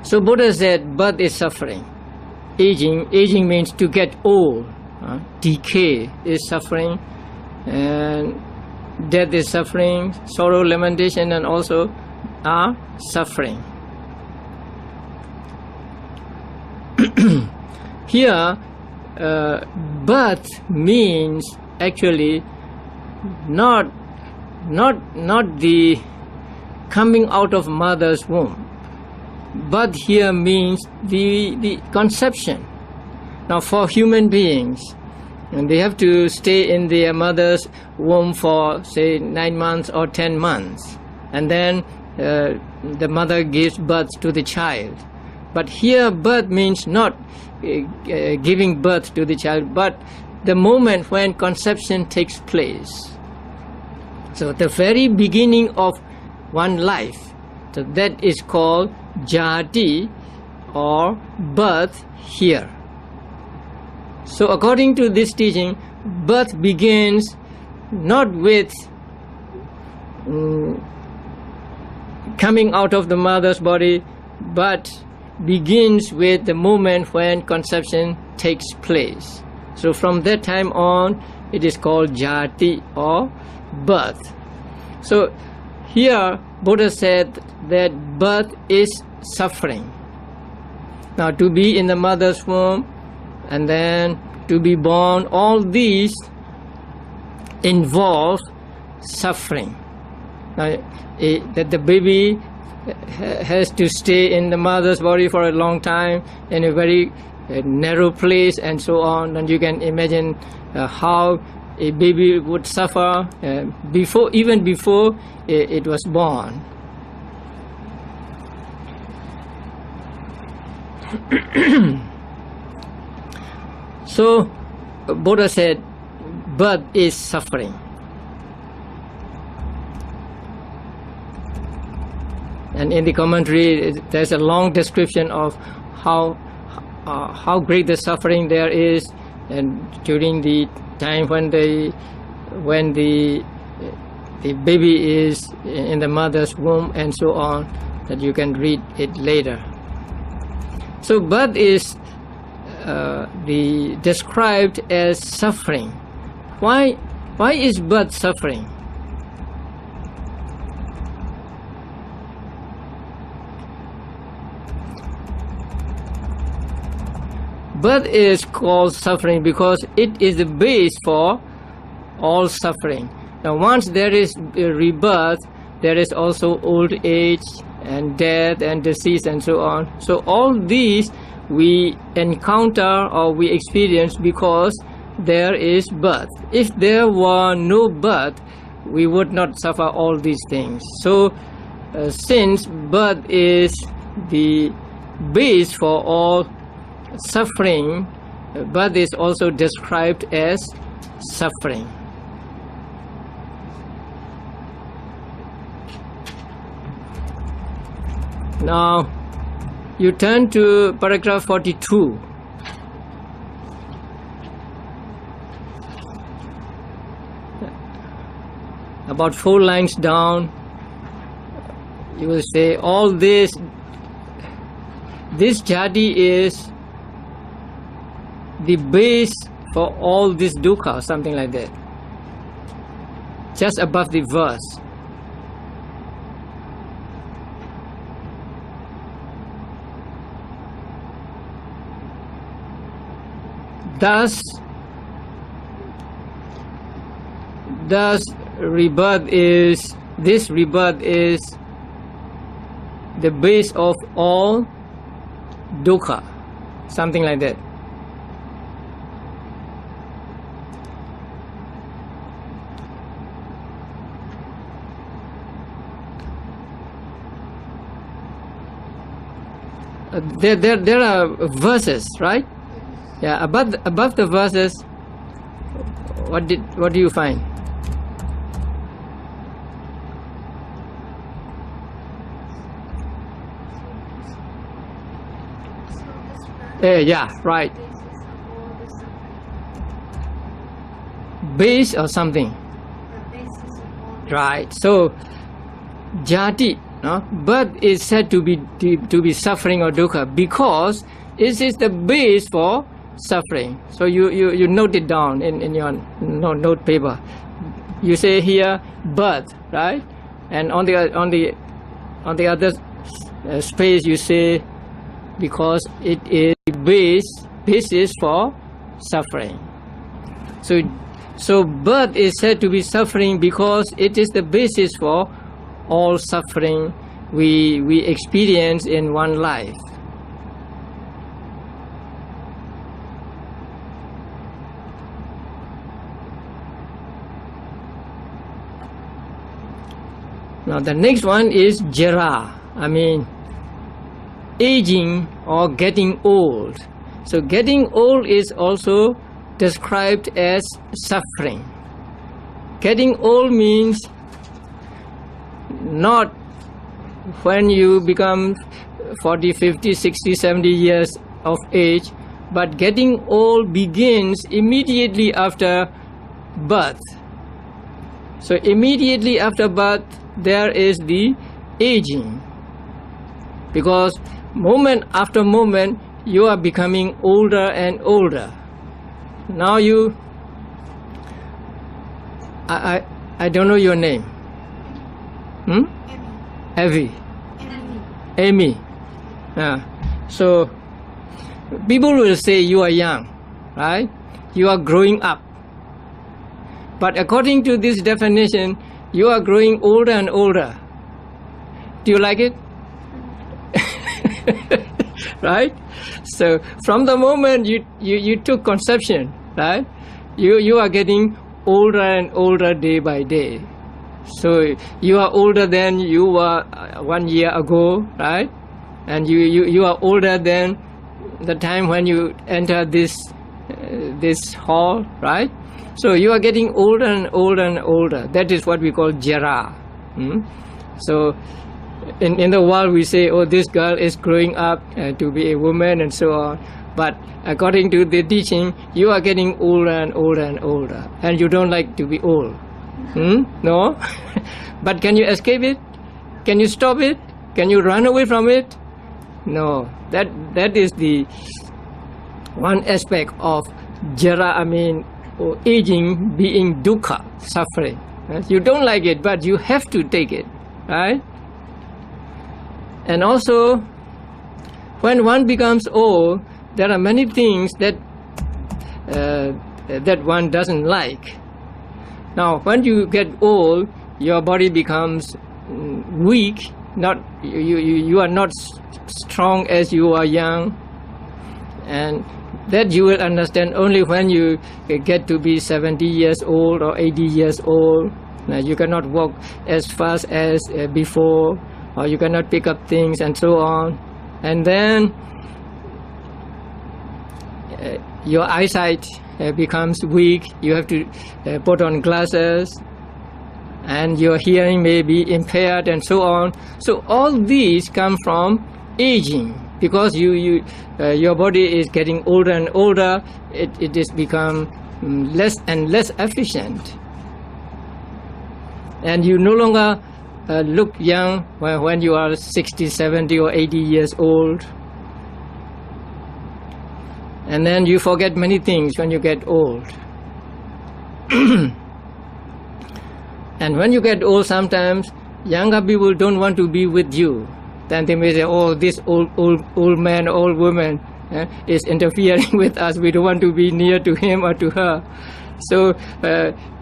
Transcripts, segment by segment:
So Buddha said birth is suffering. Aging means to get old. Decay is suffering, and death is suffering, sorrow, lamentation, and also are suffering. Here, birth means actually not the coming out of mother's womb. Birth here means the conception. Now, for human beings, and they have to stay in their mother's womb for, say, 9 months or 10 months, and then the mother gives birth to the child. But here, birth means not giving birth to the child, but the moment when conception takes place. So, the very beginning of one life, so that is called jati, or birth here. So according to this teaching, birth begins not with coming out of the mother's body, but begins with the moment when conception takes place. So from that time on, it is called jati, or birth. So here Buddha said that birth is suffering. Now, to be in the mother's womb and then to be born, all these involve suffering. Now, that the baby has to stay in the mother's body for a long time in a very narrow place and so on, and you can imagine how a baby would suffer even before it was born. So Buddha said birth is suffering. And in the commentary there's a long description of how great the suffering there is, and during the time when the baby is in the mother's womb and so on, that you can read it later. So birth is described as suffering. Why is birth suffering? Birth is called suffering because it is the base for all suffering. Now once there is a rebirth, there is also old age and death and disease and so on. So all these we encounter or we experience because there is birth. If there were no birth, we would not suffer all these things. So since birth is the base for all suffering, birth is also described as suffering. Now you turn to paragraph 42. About 4 lines down, you will say all this jati is the base for all this dukkha, something like that. Just above the verse. Thus rebirth is the base of all dukkha, something like that. There are verses, right? Yeah, above the verses, what do you find? Yeah, right. Base or something. Right. So jati, Birth is said to be suffering or dukkha because it is the base for suffering. So you note it down in your note paper. You say here birth, right? And on the other space you say because it is the basis for suffering. So birth is said to be suffering because it is the basis for all suffering we experience in one life. Now the next one is jara, aging or getting old. So getting old is also described as suffering. Getting old means not when you become 40, 50, 60, 70 years of age, but getting old begins immediately after birth. So immediately after birth there is the aging, because moment after moment you are becoming older and older. Now I don't know your name. Amy. So people will say you are young, right? You are growing up. But according to this definition, you are growing older and older. Do you like it? Right? So from the moment you took conception, right? You are getting older and older day by day. So you are older than you were 1 year ago, right? And you are older than the time when you enter this hall, right? So you are getting older and older and older. That is what we call jara. So in the world we say, oh, this girl is growing up to be a woman and so on. But according to the teaching, you are getting older and older and older. And you don't like to be old. No? But can you escape it? Can you stop it? Can you run away from it? No. That is the one aspect of jara, or aging being dukkha, suffering. You don't like it, but you have to take it, right? And also, when one becomes old, there are many things that one doesn't like. Now, when you get old, your body becomes weak. You are not strong as you are young, and that you will understand only when you get to be 70 years old or 80 years old. Now, you cannot walk as fast as before, or you cannot pick up things and so on. And then your eyesight becomes weak. You have to put on glasses, and your hearing may be impaired and so on. So all these come from aging, because your body is getting older and older. It is become less and less efficient, and you no longer look young when you are 60, 70 or 80 years old. And then you forget many things when you get old. And when you get old, sometimes younger people don't want to be with you. Then they may say, oh, this old man, old woman is interfering with us. We don't want to be near to him or to her. So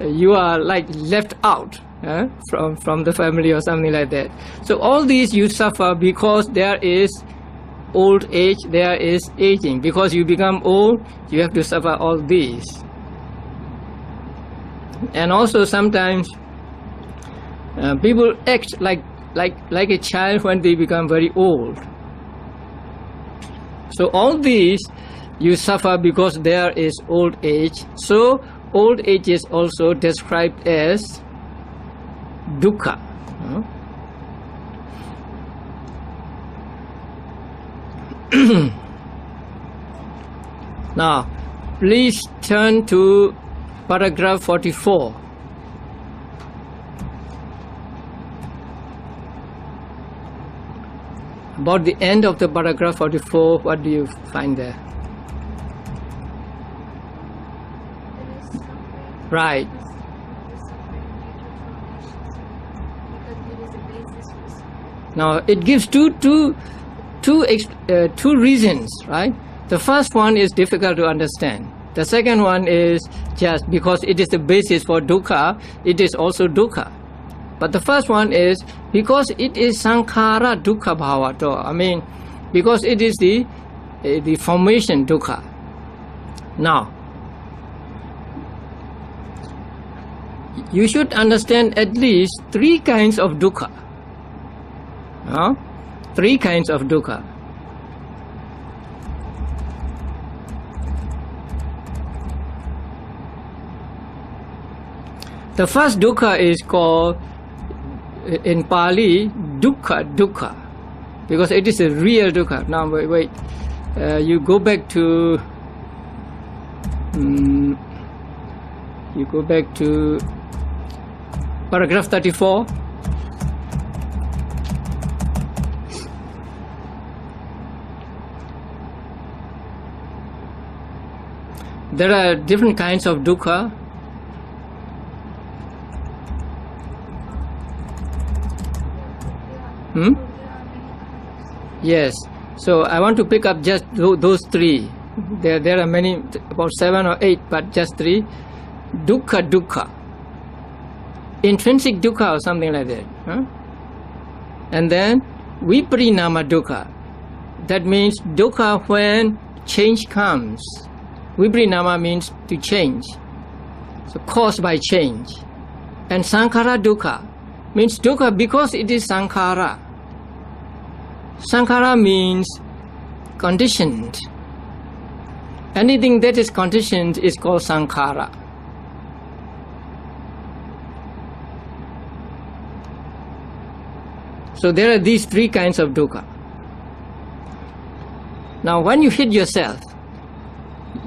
you are like left out from the family or something like that. So all these you suffer because there is old age, there is aging. Because you become old, you have to suffer all these. And also sometimes people act like a child when they become very old. So all these you suffer because there is old age. So old age is also described as dukkha. Now, please turn to paragraph 44. about the end of the paragraph 44, what do you find there? Right. Now it gives two reasons, right? The first one is difficult to understand. The second one is just because it is the basis for dukkha, it is also dukkha. But the first one is because it is sankhara dukkha bhavato. I mean, because it is the formation dukkha. Now, you should understand at least 3 kinds of dukkha. 3 kinds of dukkha. The first dukkha is called in Pali dukkha, because it is a real dukkha. Now wait. You go back to paragraph 34. There are different kinds of dukkha. Yes. So I want to pick up just those 3. There are many, about 7 or 8, but just 3. Dukkha. Intrinsic dukkha or something like that. And then viparinama dukkha. That means dukkha when change comes. Viparinama means to change. So caused by change. And sankhara dukkha means dukkha because it is sankhara. Sankhara means conditioned. Anything that is conditioned is called sankhara. So there are these 3 kinds of dukkha. Now when you hit yourself,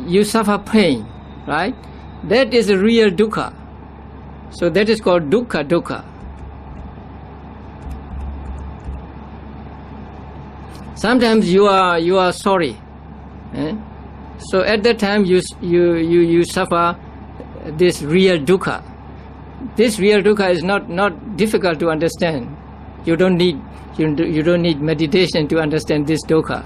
you suffer pain, right? That is a real dukkha. So that is called dukkha. Sometimes you are sorry, so at that time you suffer this real dukkha. This real dukkha is not difficult to understand. You don't need meditation to understand this dukkha.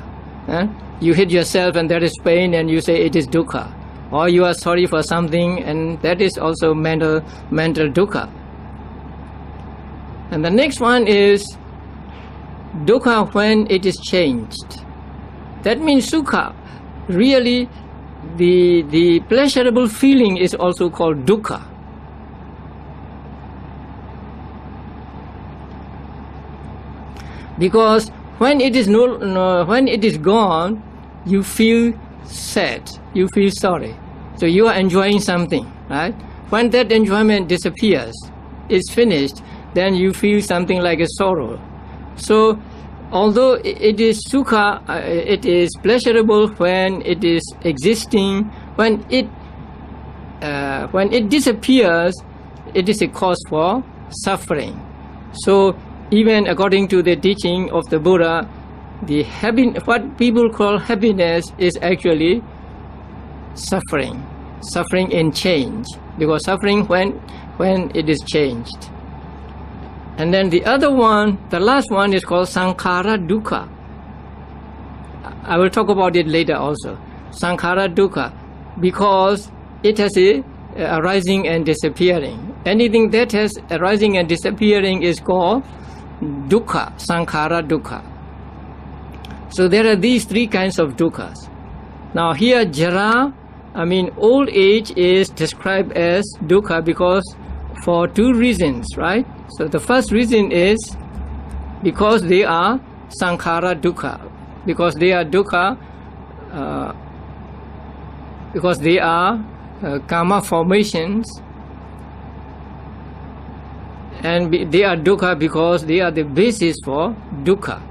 You hit yourself and there is pain and you say it is dukkha, or you are sorry for something and that is also mental dukkha. And the next one is dukkha when it is changed. That means sukha. Really, the pleasurable feeling is also called dukkha. Because when it is gone, you feel sad, you feel sorry. So you are enjoying something, right? When that enjoyment disappears, it's finished, then you feel something like a sorrow. So, although it is sukha, it is pleasurable when it is existing. When it disappears, it is a cause for suffering. So, even according to the teaching of the Buddha, what people call happiness is actually suffering in change. Because suffering when it is changed. And then the other one, the last one is called sankhara dukkha. I will talk about it later also. Sankhara dukkha, because it has a arising and disappearing. Anything that has arising and disappearing is called dukkha, sankhara dukkha. So there are these 3 kinds of dukkhas. Now here jara, old age is described as dukkha because for 2 reasons, right? So the first reason is because they are sankhara dukkha, because they are dukkha, because they are karma formations, and they are dukkha because they are the basis for dukkha.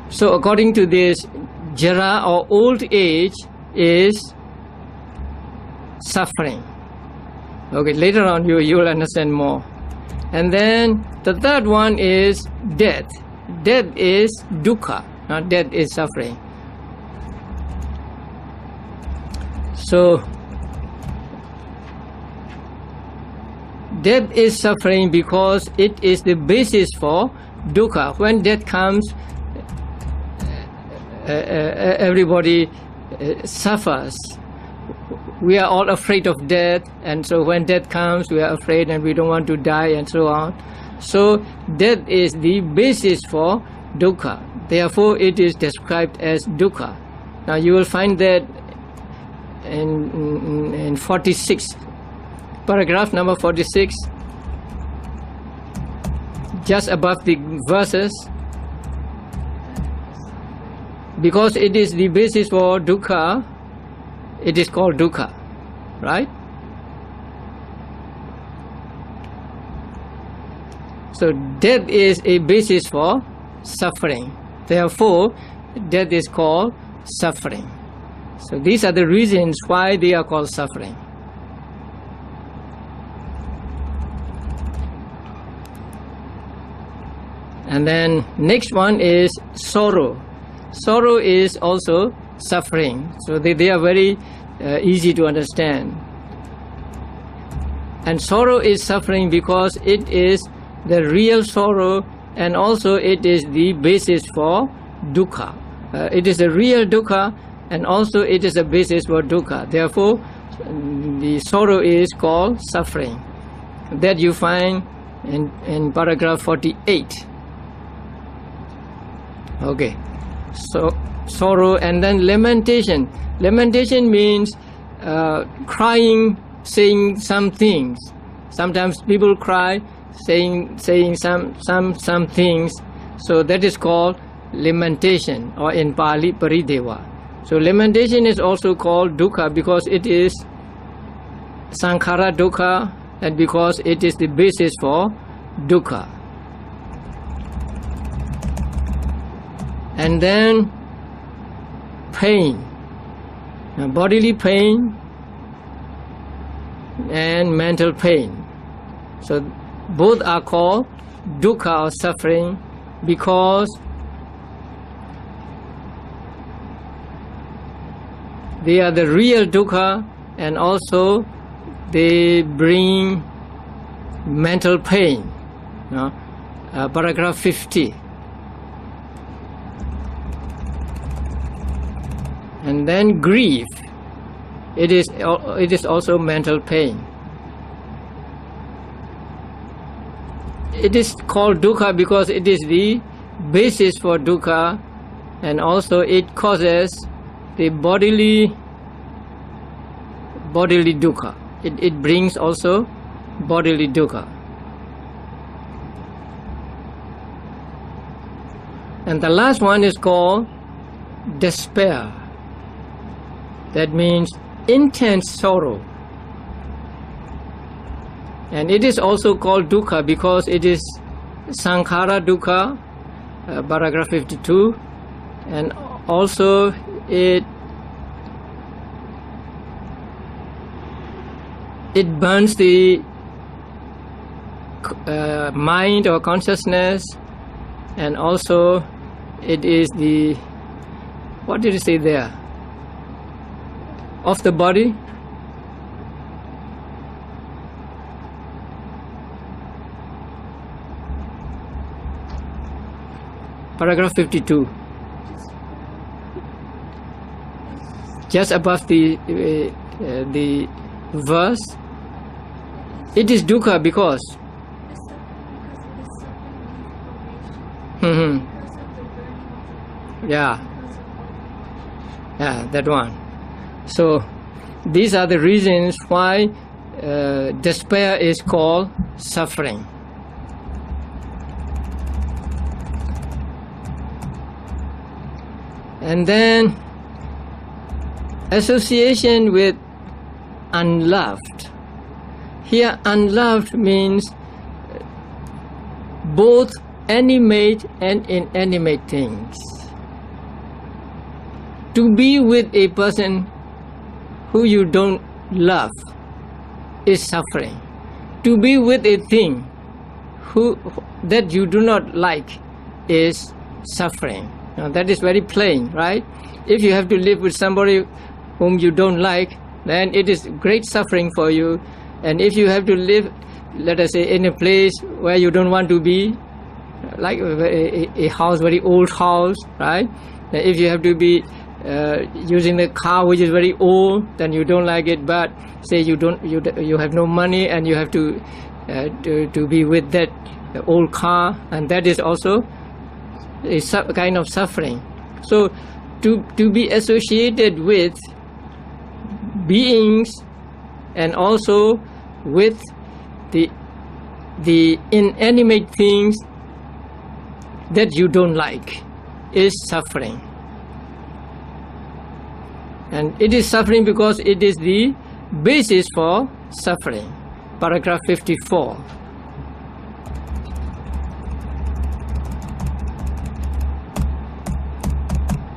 So according to this, jara or old age is suffering. Okay, later on you will understand more. And then the third one is death. Death is dukkha. Now death is suffering. So death is suffering because it is the basis for dukkha. When death comes, everybody suffers. We are all afraid of death, and so when death comes, we are afraid and we don't want to die, and so on. So death is the basis for dukkha. Therefore, it is described as dukkha. Now you will find that in 46, paragraph number 46, just above the verses. Because it is the basis for dukkha, it is called dukkha, right? So death is a basis for suffering. Therefore, death is called suffering. So these are the reasons why they are called suffering. And then next one is sorrow. Sorrow is also suffering. So they are very easy to understand. And sorrow is suffering because it is the real sorrow, and also it is the basis for dukkha. It is a real dukkha, and also it is a basis for dukkha. Therefore, the sorrow is called suffering. That you find in paragraph 48. Okay, so sorrow, and then lamentation. Lamentation means crying, saying some things. Sometimes people cry, saying some things. So that is called lamentation, or in Pali, parideva. So lamentation is also called dukkha because it is sankhara dukkha, and because it is the basis for dukkha. And then pain, bodily pain and mental pain. So both are called dukkha, or suffering, because they are the real dukkha, and also they bring mental pain. Paragraph 50. And then grief. It is also mental pain. It is called dukkha because it is the basis for dukkha, and also it causes the bodily dukkha. It brings also bodily dukkha. And the last one is called despair. That means intense sorrow. And it is also called dukkha because it is sankhara dukkha, paragraph 52, and also it burns the mind or consciousness, and also it is the, what did you say there, of the body. Paragraph 52, just above the verse. It is dukkha because yeah, that one. So these are the reasons why despair is called suffering. And then association with unloved. Here unloved means both animate and inanimate things. To be with a person who you don't love, is suffering. To be with a thing that you do not like is suffering. Now that is very plain, right? If you have to live with somebody whom you don't like, then it is great suffering for you. And if you have to live, let us say, in a place where you don't want to be, like a house, very old house, right? If you have to be using a car which is very old, then you don't like it. But say you have no money and you have to be with that old car, and that is also a kind of suffering. So to be associated with beings and also with the inanimate things that you don't like is suffering. And it is suffering because it is the basis for suffering. Paragraph 54.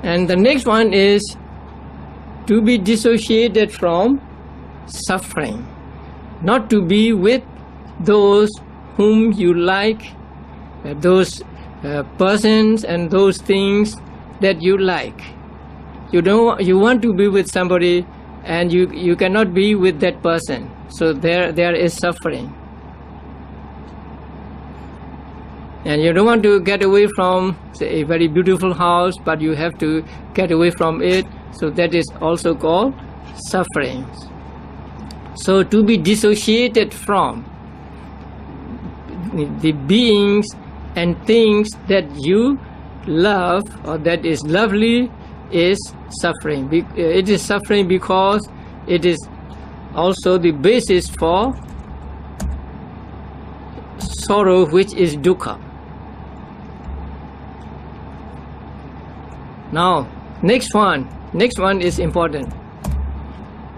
And the next one is to be dissociated from suffering. Not to be with those whom you like, those persons and those things that you like. You want to be with somebody and you cannot be with that person. So there is suffering. And you don't want to get away from, say, a very beautiful house, but you have to get away from it. So that is also called suffering. So to be dissociated from the beings and things that you love or that is lovely is suffering. It is suffering because it is also the basis for sorrow, which is dukkha. Now, next one is important.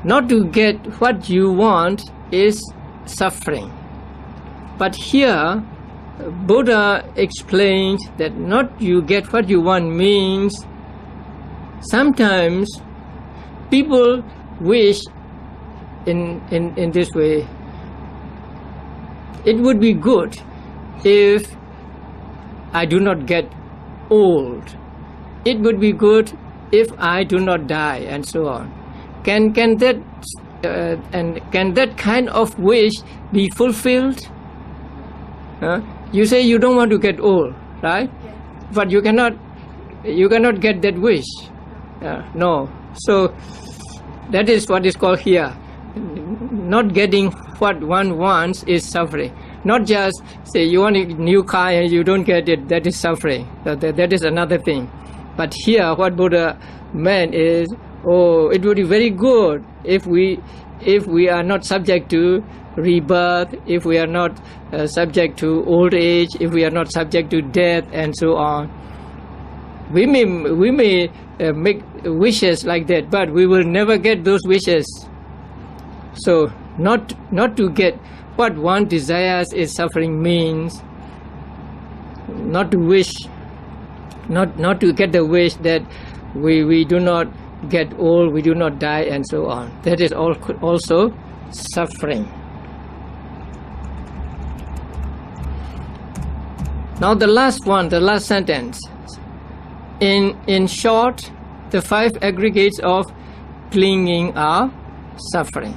Not to get what you want is suffering. But here, Buddha explains that not you get what you want means sometimes people wish in this way. It would be good if I do not get old. It would be good if I do not die, and so on. Can that kind of wish be fulfilled? You say you don't want to get old, right? Yeah. But you cannot get that wish. No. So that is what is called here. Not getting what one wants is suffering. Not just say you want a new car and you don't get it, that is suffering. That is another thing. But here what Buddha meant is, it would be very good if we are not subject to rebirth, if we are not subject to old age, if we are not subject to death, and so on. We may make wishes like that, but we will never get those wishes. So not to get what one desires is suffering means not to wish, not to get the wish that we do not get old, we do not die, and so on. That is also suffering. Now the last sentence. In short, the 5 aggregates of clinging are suffering.